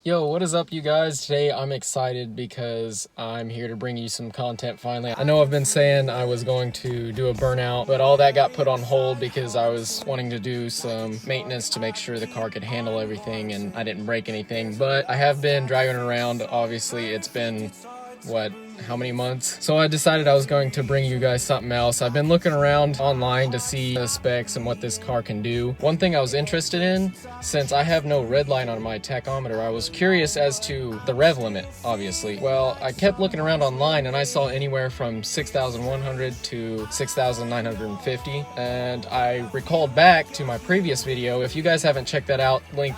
Yo, what is up, you guys? Today I'm excited because I'm here to bring you some content finally. I know I've been saying I was going to do a burnout, but all that got put on hold because I was wanting to do some maintenance to make sure the car could handle everything and I didn't break anything. But I have been driving around. Obviously, it's been how many months? So I decided I was going to bring you guys something else. I've been looking around online to see the specs and what this car can do. One thing I was interested in, since I have no red line on my tachometer, I was curious as to the rev limit, obviously. Well, I kept looking around online and I saw anywhere from 6,100 to 6,950. And I recalled back to my previous video. If you guys haven't checked that out, link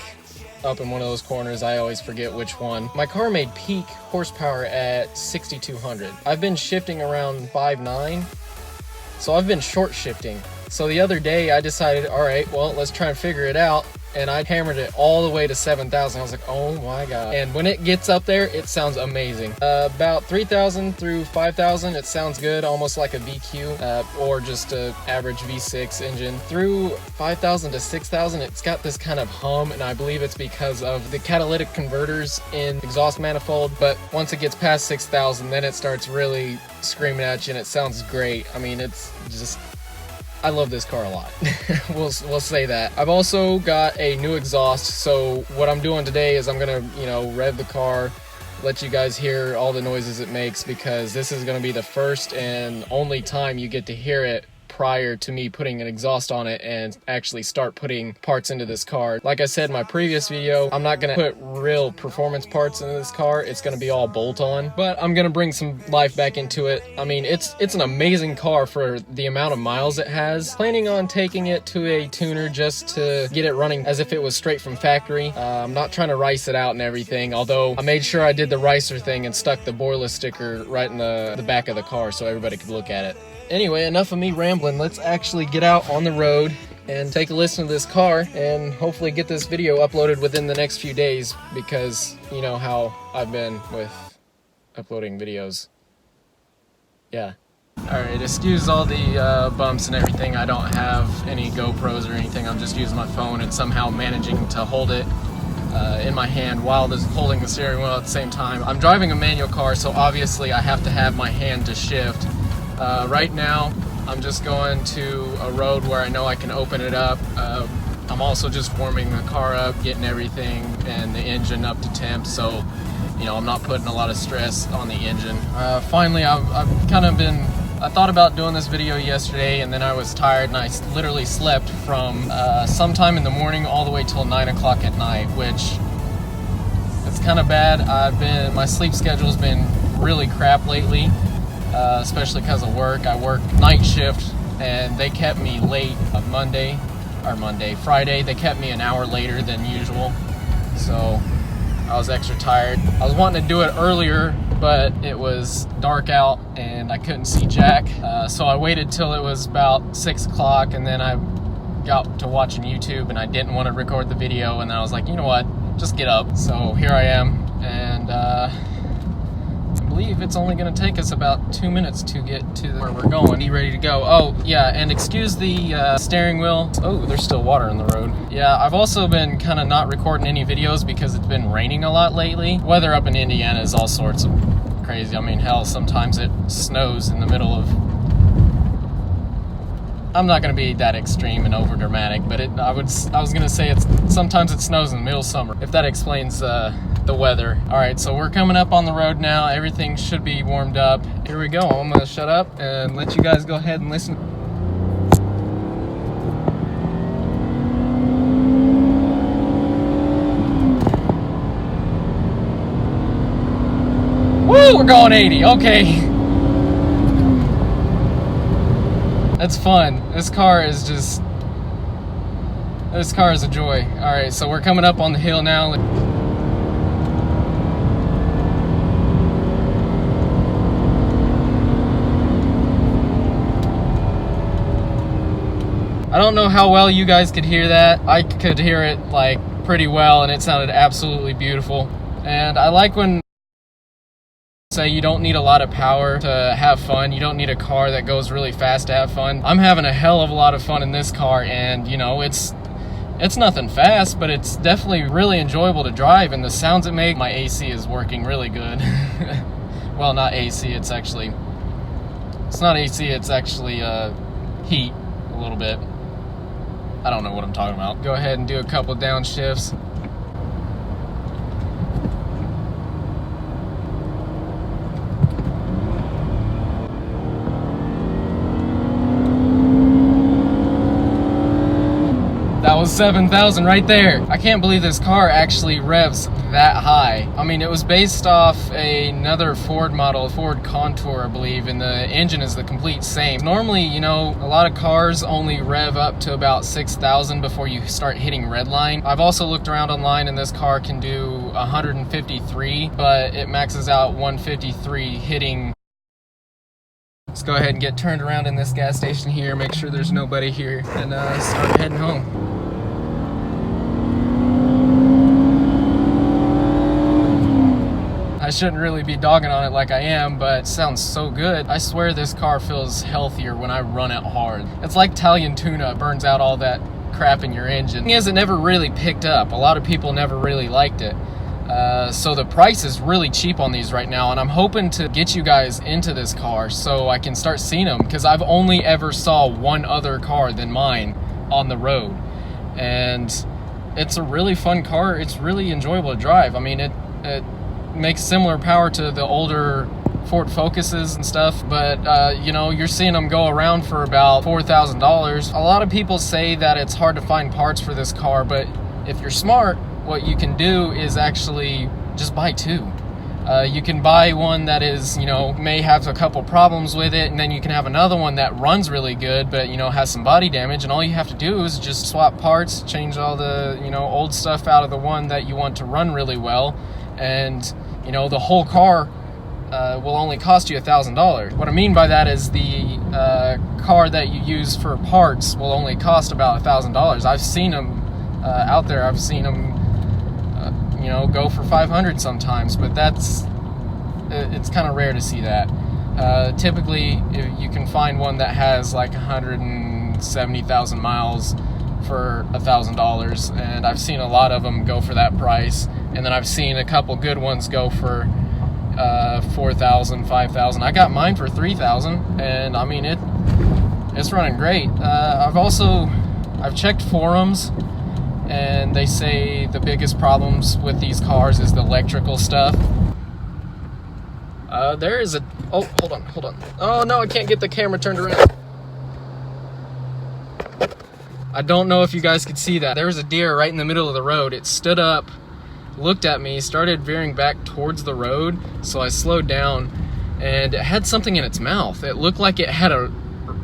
up in one of those corners. I always forget which one. My car made peak horsepower at 6,200. I've been shifting around 5.9, so I've been short shifting. So the other day I decided, all right, well, let's try and figure it out. And I hammered it all the way to 7,000. I was like, oh my God. And when it gets up there, it sounds amazing. About 3,000 through 5,000, it sounds good, almost like a VQ or just an average V6 engine. Through 5,000 to 6,000, it's got this kind of hum, and I believe it's because of the catalytic converters in exhaust manifold. But once it gets past 6,000, then it starts really screaming at you, and it sounds great. I mean, it's just... I love this car a lot. we'll say that. I've also got a new exhaust, so what I'm doing today is I'm gonna, rev the car, let you guys hear all the noises it makes, because this is gonna be the first and only time you get to hear it prior to me putting an exhaust on it and actually start putting parts into this car. Like I said in my previous video, I'm not gonna put real performance parts into this car. It's gonna be all bolt-on, but I'm gonna bring some life back into it. I mean, it's an amazing car for the amount of miles it has. Planning on taking it to a tuner just to get it running as if it was straight from factory. I'm not trying to rice it out and everything, although I made sure I did the ricer thing and stuck the boreless sticker right in the back of the car so everybody could look at it. Anyway, enough of me rambling. Let's actually get out on the road and take a listen to this car and hopefully get this video uploaded within the next few days, because you know how I've been with uploading videos. Yeah. Alright, excuse all the bumps and everything. I don't have any GoPros or anything. I'm just using my phone and somehow managing to hold it in my hand while holding the steering wheel at the same time. I'm driving a manual car, so obviously I have to have my hand to shift. Right now, I'm just going to a road where I know I can open it up. I'm also just warming the car up, getting everything and the engine up to temp, so I'm not putting a lot of stress on the engine. Finally, I thought about doing this video yesterday, and then I was tired and I literally slept from sometime in the morning all the way till 9 o'clock at night, which it's kind of bad. My sleep schedule's been really crap lately. Especially because of work. I work night shift, and they kept me late Friday. They kept me an hour later than usual, so I was extra tired. I was wanting to do it earlier, but it was dark out and I couldn't see jack, so I waited till it was about 6 o'clock, and then I got to watching YouTube, and I didn't want to record the video, and then I was like, you know what, just get up. So here I am, and I believe it's only going to take us about 2 minutes to get to where we're going. Be ready to go. Oh yeah, and excuse the steering wheel. Oh, there's still water in the road. Yeah, I've also been kind of not recording any videos because it's been raining a lot lately. Weather up in Indiana is all sorts of crazy. I mean, hell, sometimes it snows in the middle of... I'm not going to be that extreme and over dramatic, but I was going to say sometimes it snows in the middle of summer, if that explains the weather. All right, so we're coming up on the road now. Everything should be warmed up. Here we go. I'm going to shut up and let you guys go ahead and listen. Woo, we're going 80. Okay. That's fun. This car is a joy. All right, so we're coming up on the hill now. I don't know how well you guys could hear that. I could hear it like pretty well, and it sounded absolutely beautiful. And I like when say you don't need a lot of power to have fun. You don't need a car that goes really fast to have fun. I'm having a hell of a lot of fun in this car, and it's It's nothing fast, but it's definitely really enjoyable to drive, and the sounds it makes, my AC is working really good. Well, not AC, it's not AC, it's actually heat a little bit. I don't know what I'm talking about. Go ahead and do a couple downshifts. That was 7,000 right there. I can't believe this car actually revs that high. I mean, it was based off another Ford model, Ford Contour, I believe, and the engine is the complete same. Normally, you know, a lot of cars only rev up to about 6,000 before you start hitting redline. I've also looked around online, and this car can do 153, but it maxes out 153 hitting. Let's go ahead and get turned around in this gas station here, make sure there's nobody here, and start heading home. I shouldn't really be dogging on it like I am, but it sounds so good. I swear this car feels healthier when I run it hard. It's like Italian tuna, burns out all that crap in your engine. The thing is, it never really picked up. A lot of people never really liked it. So the price is really cheap on these right now, and I'm hoping to get you guys into this car so I can start seeing them, because I've only ever saw one other car than mine on the road, and it's a really fun car. It's really enjoyable to drive. I mean, it makes similar power to the older Ford Focuses and stuff, but you know, you're seeing them go around for about $4,000. A lot of people say that it's hard to find parts for this car, but if you're smart, what you can do is actually just buy two. You can buy one that is, you know, may have a couple problems with it, and then you can have another one that runs really good, but, you know, has some body damage, and all you have to do is just swap parts, change all the, you know, old stuff out of the one that you want to run really well, and, you know, the whole car will only cost you $1,000. What I mean by that is the car that you use for parts will only cost about $1,000. I've seen them out there. I've seen them you know, go for 500 sometimes, but it's kind of rare to see that. Typically, you can find one that has like 170,000 miles for $1,000, and I've seen a lot of them go for that price, and then I've seen a couple good ones go for 4,000, 5,000. I got mine for 3,000, and I mean, it's running great. I've checked forums, and they say the biggest problems with these cars is the electrical stuff. There is oh, hold on. Oh no, I can't get the camera turned around. I don't know if you guys could see that. There was a deer right in the middle of the road. It stood up, looked at me, started veering back towards the road, so I slowed down, and it had something in its mouth. It looked like it had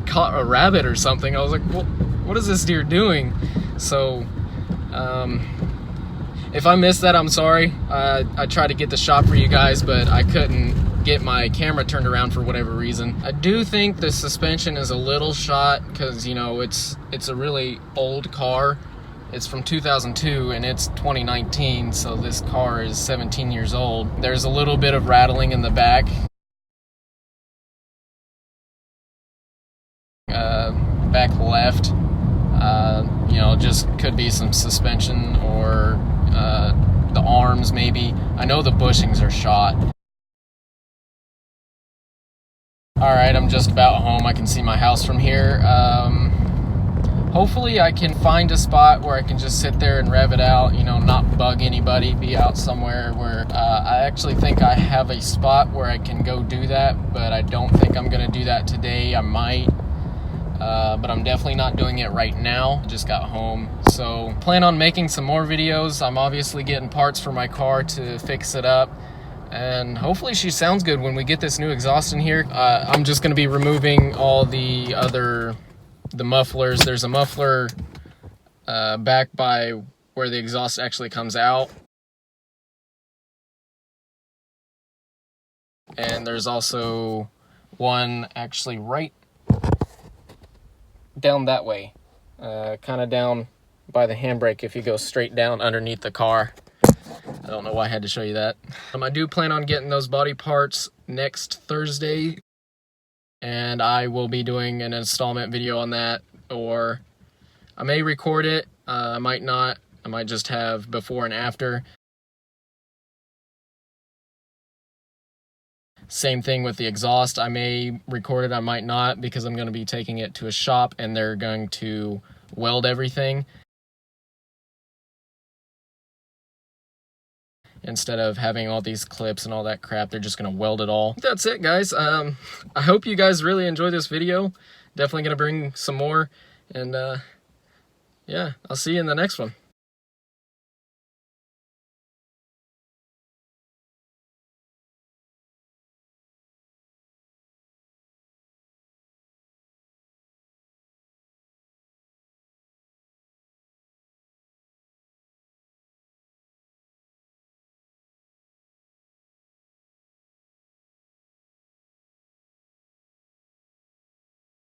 caught a rabbit or something. I was like, well, what is this deer doing? So if I missed that, I'm sorry. I tried to get the shot for you guys, but I couldn't get my camera turned around for whatever reason. I do think the suspension is a little shot because, you know, it's a really old car. It's from 2002 and it's 2019, so this car is 17 years old. There's a little bit of rattling in the back. Back left. You know, just could be some suspension or the arms maybe. I know the bushings are shot. Alright, I'm just about home. I can see my house from here. Hopefully I can find a spot where I can just sit there and rev it out, you know, not bug anybody, be out somewhere where I actually think I have a spot where I can go do that, but I don't think I'm going to do that today. I might. But I'm definitely not doing it right now. Just got home, so plan on making some more videos. I'm obviously getting parts for my car to fix it up, and hopefully she sounds good when we get this new exhaust in here. I'm just going to be removing all the mufflers. There's a muffler back by where the exhaust actually comes out, and there's also one actually right down that way, kind of down by the handbrake if you go straight down underneath the car. I don't know why I had to show you that. I do plan on getting those body parts next Thursday, and I will be doing an installment video on that, or I may record it, I might not. I might just have before and after. Same thing with the exhaust. I may record it, I might not, because I'm going to be taking it to a shop and they're going to weld everything instead of having all these clips and all that crap. They're just going to weld it all. That's it, guys. I hope you guys really enjoyed this video. Definitely going to bring some more, and yeah, I'll see you in the next one.